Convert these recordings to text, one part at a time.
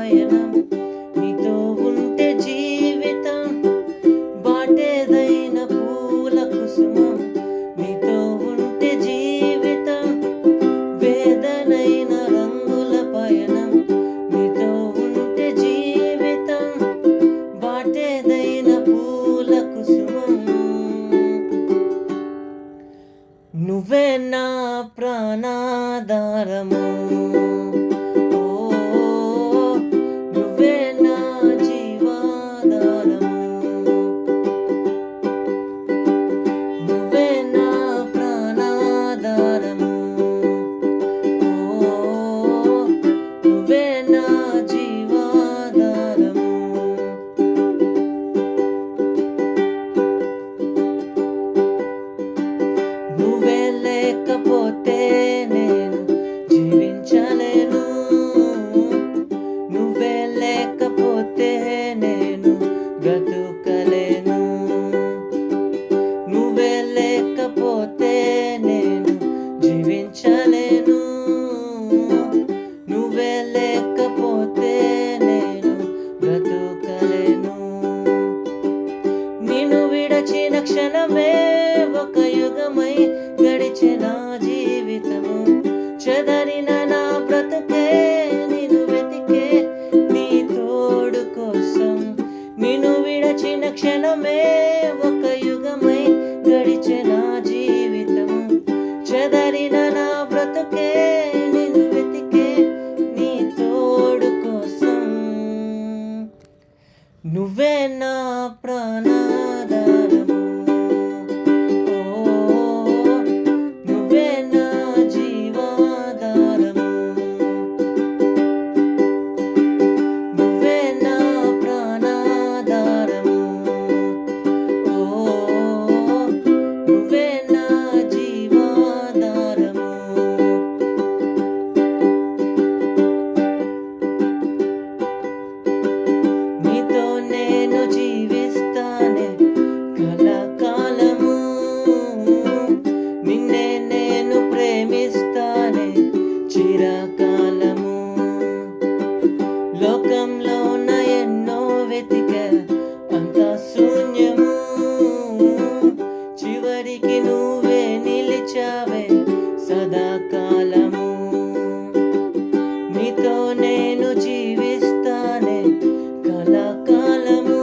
పయనం నీతో ఉంటే జీవితం బాటేదైన పూల కుసుమం నీతో ఉంటే జీవితం వేదనైన రంగుల పయనం నీతో ఉంటే జీవితం బాటేదైన పూల కుసుమం నువ్వే నా ప్రాణాధారము నువ్వే నా జీవాధారము నువ్వే నా ప్రాణాధారము నువ్వే నా జీవాధారము నువ్వే లేకపోతే నేను జీవించలేను నువ్వే లేకపోతే నేను బ్రతుకలేను నువ్వే లేకపోతే నేను జీవించలేను నువ్వే లేకపోతే నేను బ్రతుకలేను నిన్ను విడచిన క్షణమే ఒక యుగమై గడిచిన జీవితము చెదరిన నా బ్రతుకే నిన్ను వెతికే నీ తోడు కోసం నిన్ను విడచిన క్షణమే ఒక యుగమై గడిచిన జీవితము చెదరిన నా బ్రతుకే నిన్ను వెతికే నీ తోడు కోసం నువ్వే నా ప్రాణాధారము చిరకాలము లోకంలోన ఎన్నో వెతిక అంత శూన్యము చివరికి నువ్వే నిలిచావే సదాకాలము నీతో నేను జీవిస్తానే కలకాలము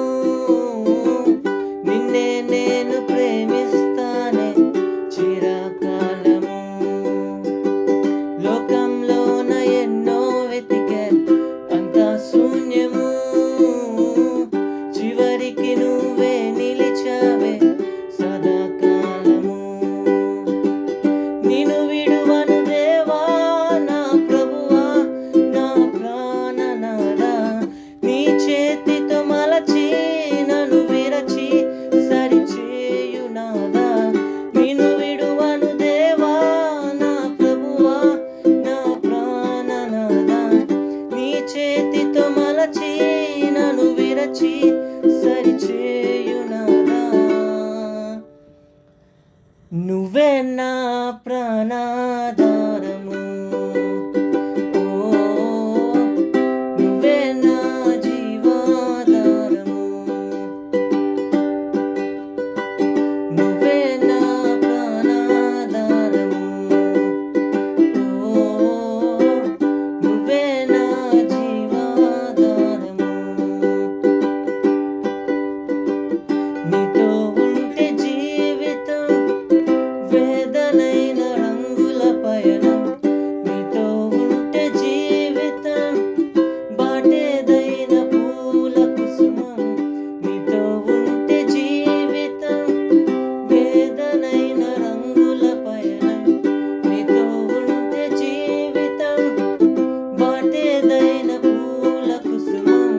నిన్నే నేను ప్రేమిస్తానే చిరకాలము లోకంలోన ఎన్నో వెతికే అంత శూన్యము చివరికి నువ్వే నిలిచావే సదాకాలము నిన్ను విడువను దేవా నా ప్రభువా నా ప్రాణనాథా నీ చేతితో మలచి నన్ను విరచి సరిచేయునాదా నిన్ను విడువను దేవా నా ప్రభువా నా ప్రాణనాథా నీ చేతితో మలచి నన్ను విరచి సరిచేయునాదా నువ్వే నా ప్రాణాధారము నువ్వే నా జీవాధారము నువ్వే నా ప్రాణాధారము నువ్వే నా జీవాధారము నీతో ఉంటే జీవితం వేదనైన రంగుల పయనం నీతో ఉంటే జీవితం బాటేదైన పూల కుసుమం నీతో ఉంటే జీవితం వేదనైన రంగుల పయనం నీతో ఉంటే జీవితం బాటేదైన పూల కుసుమం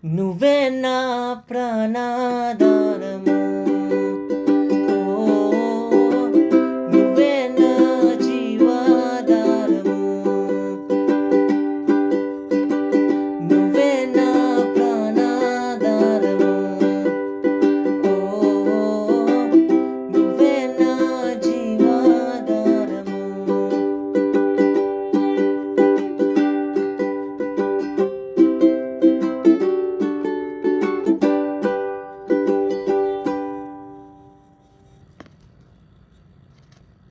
నువ్వే నా ప్రాణ